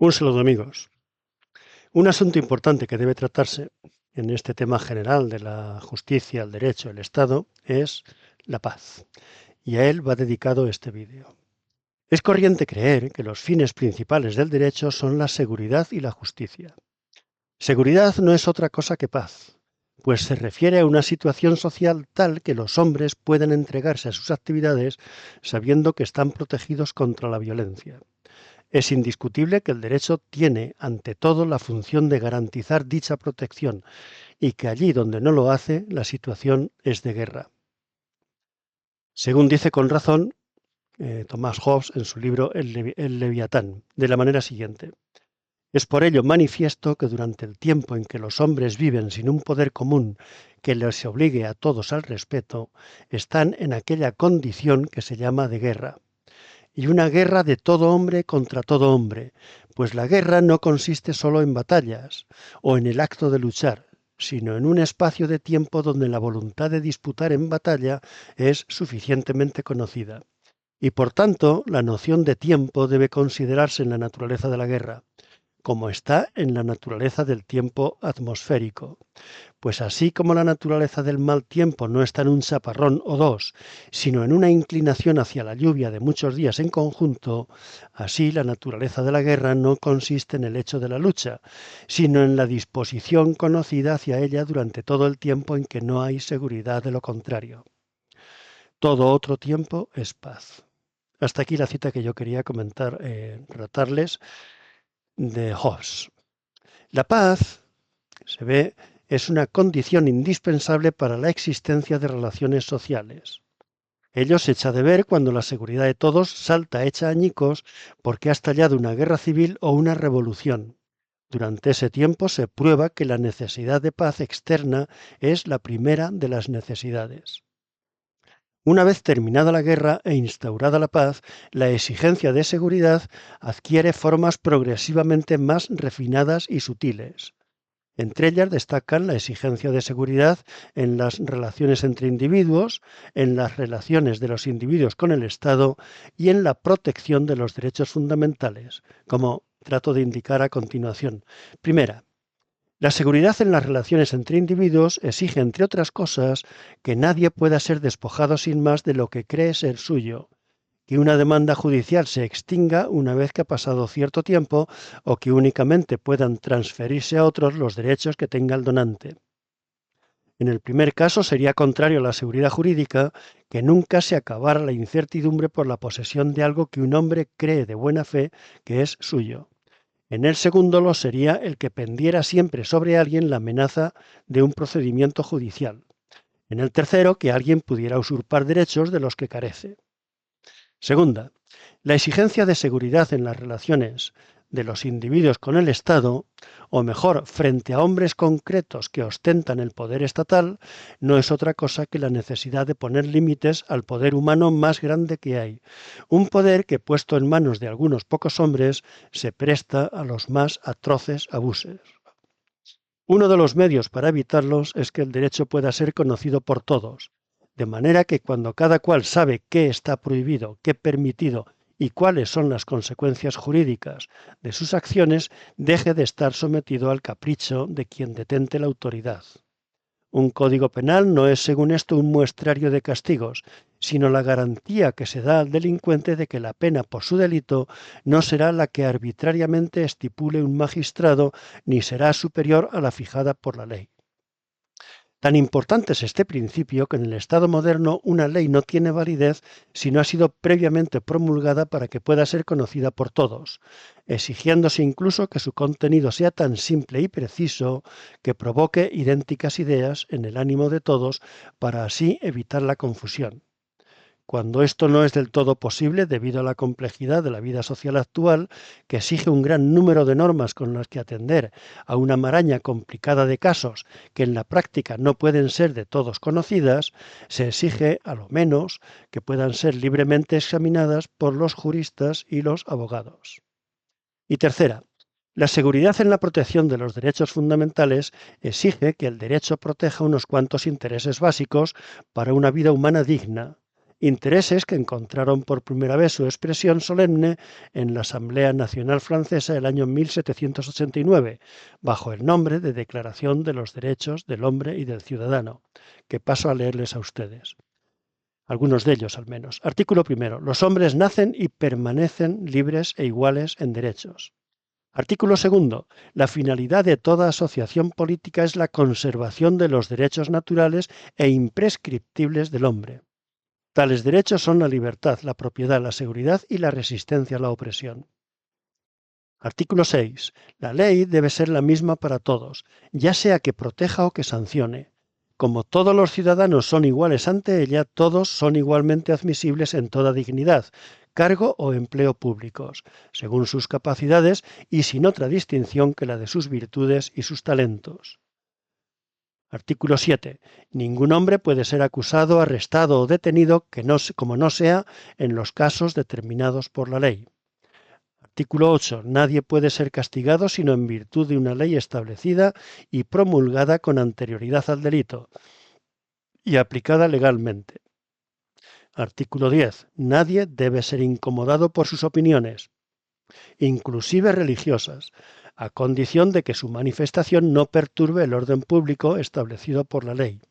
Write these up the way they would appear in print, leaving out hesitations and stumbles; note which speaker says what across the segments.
Speaker 1: Un saludo, amigos. Un asunto importante que debe tratarse en este tema general de la justicia, el derecho, el Estado, es la paz. Y a él va dedicado este vídeo. Es corriente creer que los fines principales del derecho son la seguridad y la justicia. Seguridad no es otra cosa que paz, pues se refiere a una situación social tal que los hombres puedan entregarse a sus actividades sabiendo que están protegidos contra la violencia. Es indiscutible que el derecho tiene, ante todo, la función de garantizar dicha protección y que allí donde no lo hace, la situación es de guerra. Según dice con razón Thomas Hobbes en su libro El Leviatán, de la manera siguiente. Es por ello manifiesto que durante el tiempo en que los hombres viven sin un poder común que les obligue a todos al respeto, están en aquella condición que se llama de guerra. Y una guerra de todo hombre contra todo hombre, pues la guerra no consiste solo en batallas o en el acto de luchar, sino en un espacio de tiempo donde la voluntad de disputar en batalla es suficientemente conocida. Y por tanto, la noción de tiempo debe considerarse en la naturaleza de la guerra, como está en la naturaleza del tiempo atmosférico. Pues así como la naturaleza del mal tiempo no está en un chaparrón o dos, sino en una inclinación hacia la lluvia de muchos días en conjunto, así la naturaleza de la guerra no consiste en el hecho de la lucha, sino en la disposición conocida hacia ella durante todo el tiempo en que no hay seguridad de lo contrario. Todo otro tiempo es paz. Hasta aquí la cita que yo quería comentar, relatarles de Hobbes. La paz, se ve, es una condición indispensable para la existencia de relaciones sociales. Ello se echa de ver cuando la seguridad de todos salta hecha añicos porque ha estallado una guerra civil o una revolución. Durante ese tiempo se prueba que la necesidad de paz externa es la primera de las necesidades. Una vez terminada la guerra e instaurada la paz, la exigencia de seguridad adquiere formas progresivamente más refinadas y sutiles. Entre ellas destacan la exigencia de seguridad en las relaciones entre individuos, en las relaciones de los individuos con el Estado y en la protección de los derechos fundamentales, como trato de indicar a continuación. Primera, la seguridad en las relaciones entre individuos exige, entre otras cosas, que nadie pueda ser despojado sin más de lo que cree ser suyo, que una demanda judicial se extinga una vez que ha pasado cierto tiempo o que únicamente puedan transferirse a otros los derechos que tenga el donante. En el primer caso sería contrario a la seguridad jurídica que nunca se acabara la incertidumbre por la posesión de algo que un hombre cree de buena fe que es suyo. En el segundo lo sería el que pendiera siempre sobre alguien la amenaza de un procedimiento judicial. En el tercero, que alguien pudiera usurpar derechos de los que carece. Segunda, la exigencia de seguridad en las relaciones de los individuos con el Estado, o mejor, frente a hombres concretos que ostentan el poder estatal, no es otra cosa que la necesidad de poner límites al poder humano más grande que hay, un poder que, puesto en manos de algunos pocos hombres, se presta a los más atroces abusos. Uno de los medios para evitarlos es que el derecho pueda ser conocido por todos, de manera que cuando cada cual sabe qué está prohibido, qué permitido y cuáles son las consecuencias jurídicas de sus acciones, deje de estar sometido al capricho de quien detente la autoridad. Un código penal no es, según esto, un muestrario de castigos, sino la garantía que se da al delincuente de que la pena por su delito no será la que arbitrariamente estipule un magistrado ni será superior a la fijada por la ley. Tan importante es este principio que en el Estado moderno una ley no tiene validez si no ha sido previamente promulgada para que pueda ser conocida por todos, exigiéndose incluso que su contenido sea tan simple y preciso que provoque idénticas ideas en el ánimo de todos para así evitar la confusión. Cuando esto no es del todo posible debido a la complejidad de la vida social actual, que exige un gran número de normas con las que atender a una maraña complicada de casos que en la práctica no pueden ser de todos conocidas, se exige, a lo menos, que puedan ser libremente examinadas por los juristas y los abogados. Y tercera, la seguridad en la protección de los derechos fundamentales exige que el derecho proteja unos cuantos intereses básicos para una vida humana digna, Intereses que encontraron por primera vez su expresión solemne en la Asamblea Nacional Francesa del año 1789, bajo el nombre de Declaración de los Derechos del Hombre y del Ciudadano, que paso a leerles a ustedes. Algunos de ellos al menos. Artículo primero. Los hombres nacen y permanecen libres e iguales en derechos. Artículo segundo. La finalidad de toda asociación política es la conservación de los derechos naturales e imprescriptibles del hombre. Tales derechos son la libertad, la propiedad, la seguridad y la resistencia a la opresión. Artículo 6. La ley debe ser la misma para todos, ya sea que proteja o que sancione. Como todos los ciudadanos son iguales ante ella, todos son igualmente admisibles en toda dignidad, cargo o empleo públicos, según sus capacidades y sin otra distinción que la de sus virtudes y sus talentos. Artículo 7. Ningún hombre puede ser acusado, arrestado o detenido como no sea en los casos determinados por la ley. Artículo 8. Nadie puede ser castigado sino en virtud de una ley establecida y promulgada con anterioridad al delito y aplicada legalmente. Artículo 10. Nadie debe ser incomodado por sus opiniones, inclusive religiosas, a condición de que su manifestación no perturbe el orden público establecido por la ley.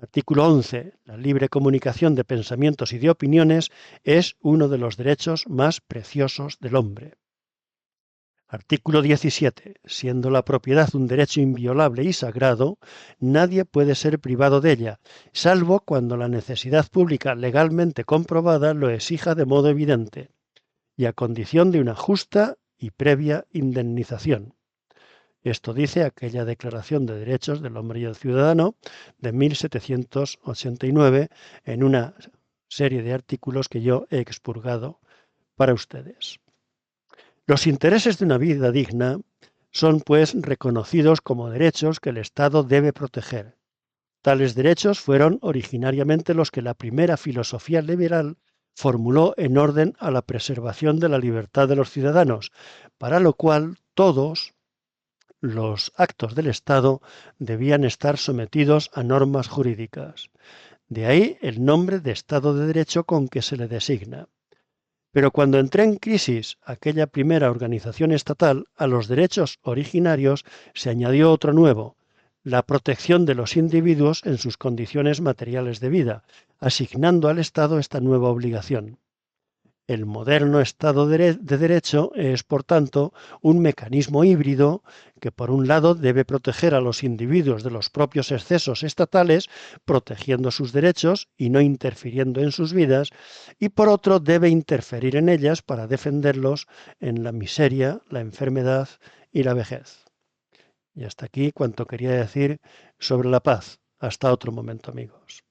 Speaker 1: Artículo 11. La libre comunicación de pensamientos y de opiniones es uno de los derechos más preciosos del hombre. Artículo 17. Siendo la propiedad un derecho inviolable y sagrado, nadie puede ser privado de ella, salvo cuando la necesidad pública legalmente comprobada lo exija de modo evidente, y a condición de una justa y previa indemnización. Esto dice aquella Declaración de Derechos del Hombre y del Ciudadano de 1789 en una serie de artículos que yo he expurgado para ustedes. Los intereses de una vida digna son, pues, reconocidos como derechos que el Estado debe proteger. Tales derechos fueron originariamente los que la primera filosofía liberal formuló en orden a la preservación de la libertad de los ciudadanos, para lo cual todos los actos del Estado debían estar sometidos a normas jurídicas. De ahí el nombre de Estado de Derecho con que se le designa. Pero cuando entró en crisis aquella primera organización estatal, a los derechos originarios se añadió otro nuevo, la protección de los individuos en sus condiciones materiales de vida, asignando al Estado esta nueva obligación. El moderno Estado de Derecho es, por tanto, un mecanismo híbrido que, por un lado, debe proteger a los individuos de los propios excesos estatales, protegiendo sus derechos y no interfiriendo en sus vidas, y, por otro, debe interferir en ellas para defenderlos en la miseria, la enfermedad y la vejez. Y hasta aquí cuanto quería decir sobre la paz. Hasta otro momento, amigos.